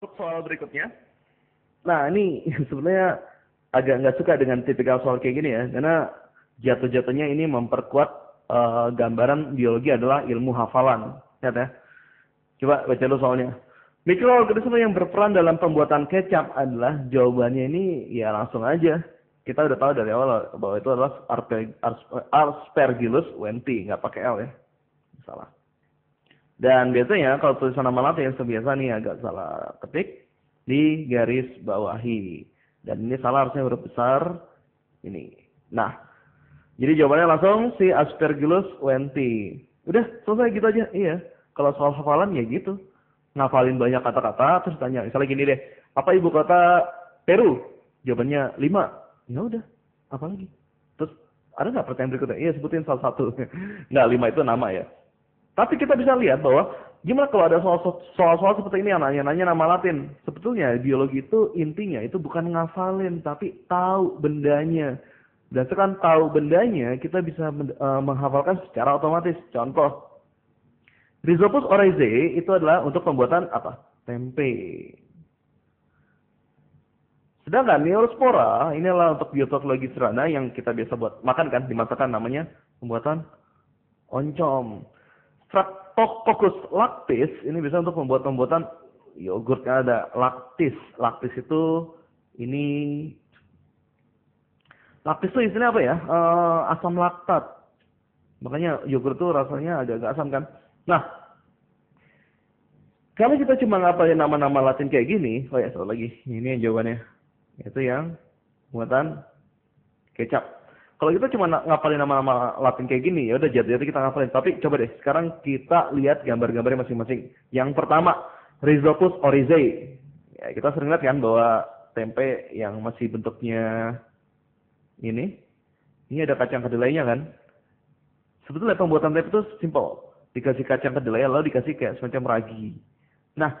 Soal berikutnya. Nah, ini sebenarnya agak nggak suka dengan tipikal soal kayak gini ya, karena jatuh-jatuhnya ini memperkuat gambaran biologi adalah ilmu hafalan. Lihat ya. Coba baca dulu soalnya. Mikroorganisme yang berperan dalam pembuatan kecap adalah jawabannya ini ya langsung aja. Kita udah tahu dari awal bahwa itu adalah Aspergillus wenti, nggak pakai L ya. Salah. Dan biasanya kalau tulisan nama latin sebiasa nih agak salah ketik di garis bawahi. Dan ini salah harusnya huruf besar ini. Nah, jadi jawabannya langsung si Aspergillus wenti. Udah selesai gitu aja. Iya. Kalau soal hafalan ya gitu. Ngafalin banyak kata-kata terus tanya, misalnya gini deh, apa ibu kota Peru? Jawabannya 5. Ya udah, apa lagi? Terus ada nggak pertanyaan berikutnya? Iya, sebutin salah satu. Nggak, 5 itu nama ya. Tapi kita bisa lihat bahwa gimana kalau ada soal-soal seperti ini yang nanya-nanya nama Latin. Sebetulnya biologi itu intinya itu bukan ngafalin, tapi tahu bendanya. Berdasarkan tahu bendanya, kita bisa menghafalkan secara otomatis. Contoh, Rhizopus oryzae itu adalah untuk pembuatan apa? Tempe. Sedangkan Neospora ini adalah untuk bioteknologi sederhana yang kita biasa buat makan kan, dimasakan namanya pembuatan oncom. Streptococcus lactis ini bisa untuk pembuatan yogurtnya ada laktis. Laktis itu ini laktis itu isinya apa ya? Asam laktat. Makanya yogurt itu rasanya agak-agak asam kan. Nah, kalau kita cuma ngapalin nama-nama Latin kayak gini, oh ya satu lagi, ini yang jawabannya, itu yang pembuatan kecap. Kalau kita cuma ngapalin nama-nama Latin kayak gini, ya udah jadi kita ngapalin. Tapi coba deh, sekarang kita lihat gambar-gambarnya masing-masing. Yang pertama, Rhizopus oryzae. Ya, kita sering lihat kan bahwa tempe yang masih bentuknya ini ada kacang kedelainya kan. Sebetulnya pembuatan tempe itu simpel. Dikasih kacang kedelai, lalu dikasih kayak semacam ragi. Nah,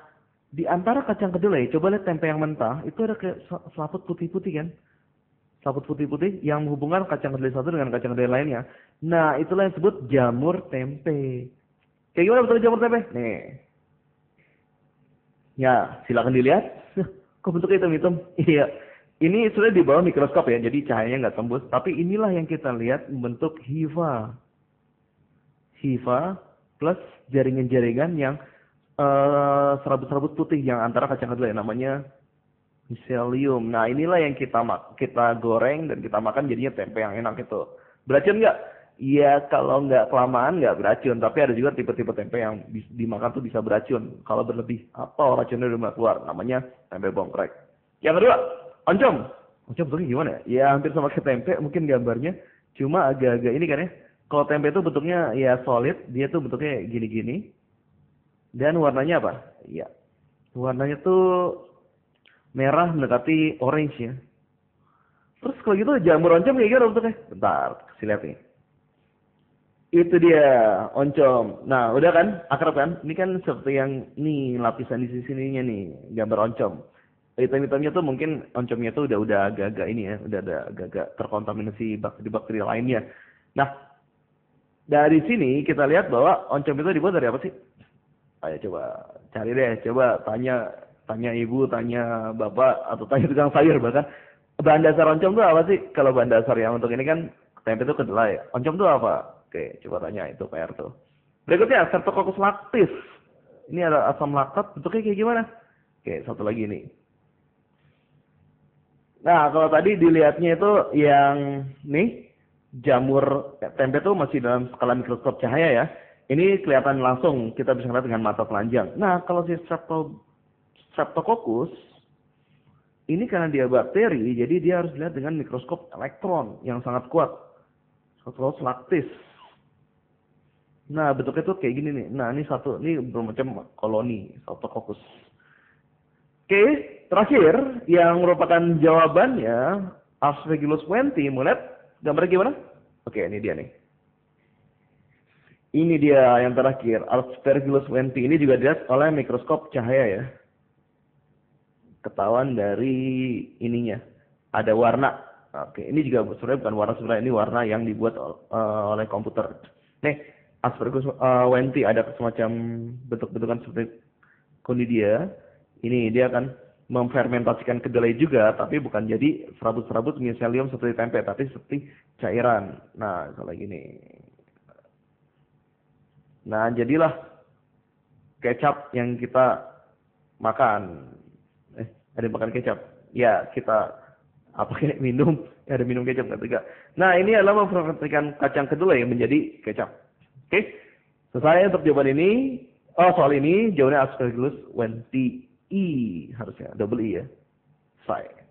di antara kacang kedelai, coba lihat tempe yang mentah, itu ada kayak selaput putih-putih kan. Selaput putih-putih yang menghubungkan kacang kedelai satu dengan kacang kedelai lainnya. Nah, itulah yang disebut jamur tempe. Kayak gimana betul jamur tempe? Nih. Ya, silakan dilihat. Kok bentuknya hitam-hitam? Iya. Ini sudah di bawah mikroskop ya, jadi cahayanya nggak tembus. Tapi inilah yang kita lihat bentuk hifa. Hifa plus jaringan-jaringan yang serabut-serabut putih yang antara kacang kedelai namanya miselium. Nah, inilah yang kita goreng dan kita makan jadinya tempe yang enak itu. Beracun nggak? Iya, kalau nggak kelamaan nggak beracun. Tapi ada juga tipe-tipe tempe yang dimakan tuh bisa beracun. Kalau berlebih, atau racunnya udah mulai keluar. Namanya tempe bongkrek. Yang kedua, oncom. Oncom bentuknya gimana ya? Ya hampir sama kayak tempe, mungkin gambarnya. Cuma agak-agak ini kan ya. Kalau tempe itu bentuknya ya solid, dia tuh bentuknya gini-gini. Dan warnanya apa? Ya, warnanya tuh merah mendekati orange ya. Terus kalau gitu jamur oncom kayak gimana bentuknya? Bentar, kasih lihat nih. Itu dia, oncom. Nah, udah kan? Akrab kan? Ini kan seperti yang nih lapisan di sininya nih, gambar oncom. Hitam-hitamnya tuh mungkin oncomnya tuh udah agak-agak ini ya, udah ada agak-agak terkontaminasi bakteri-bakteri lainnya. Nah, dari sini kita lihat bahwa oncom itu dibuat dari apa sih? Ayo coba cari deh, coba tanya ibu, tanya bapak, atau tanya tukang sayur bahkan. Bahan dasar oncom itu apa sih? Kalau bahan dasar yang untuk ini kan tempe itu kedelai. Oncom itu apa? Oke, coba tanya itu PR tuh. Berikutnya Streptococcus lactis. Ini ada asam laktat, bentuknya kayak gimana? Oke, satu lagi nih. Nah, kalau tadi dilihatnya itu yang nih jamur tempe itu masih dalam skala mikroskop cahaya ya. Ini kelihatan langsung, kita bisa lihat dengan mata telanjang. Nah, kalau si Streptococcus, ini karena dia bakteri, jadi dia harus dilihat dengan mikroskop elektron yang sangat kuat. Streptococcus lactis. Nah, bentuknya tuh kayak gini nih. Nah, ini bermacam koloni Streptococcus. Oke, terakhir yang merupakan jawabannya Aspergillus wenti. Mau lihat gambarnya gimana? Oke, ini dia nih. Ini dia yang terakhir, Aspergillus wenti. Ini juga dilihat oleh mikroskop cahaya ya. Ketahuan dari ininya. Ada warna. Oke, ini juga sebenarnya bukan warna sebenarnya, ini warna yang dibuat oleh komputer. Nih, Aspergillus wenti ada semacam bentuk-bentukan seperti konidia. Ini dia akan memfermentasikan kedelai juga, tapi bukan jadi serabut-serabut miselium seperti tempe, tapi seperti cairan. Nah, kalau gini. Nah, jadilah kecap yang kita makan. Ada yang makan kecap. Ya, kita apa kayak minum, ya, ada minum kecap nggak tegak. Nah, ini adalah memfermentasikan kacang kedelai menjadi kecap. Oke, selesai untuk jawaban ini. Oh, soal ini jawabannya Aspergillus wentii harusnya double E ya. Selesai.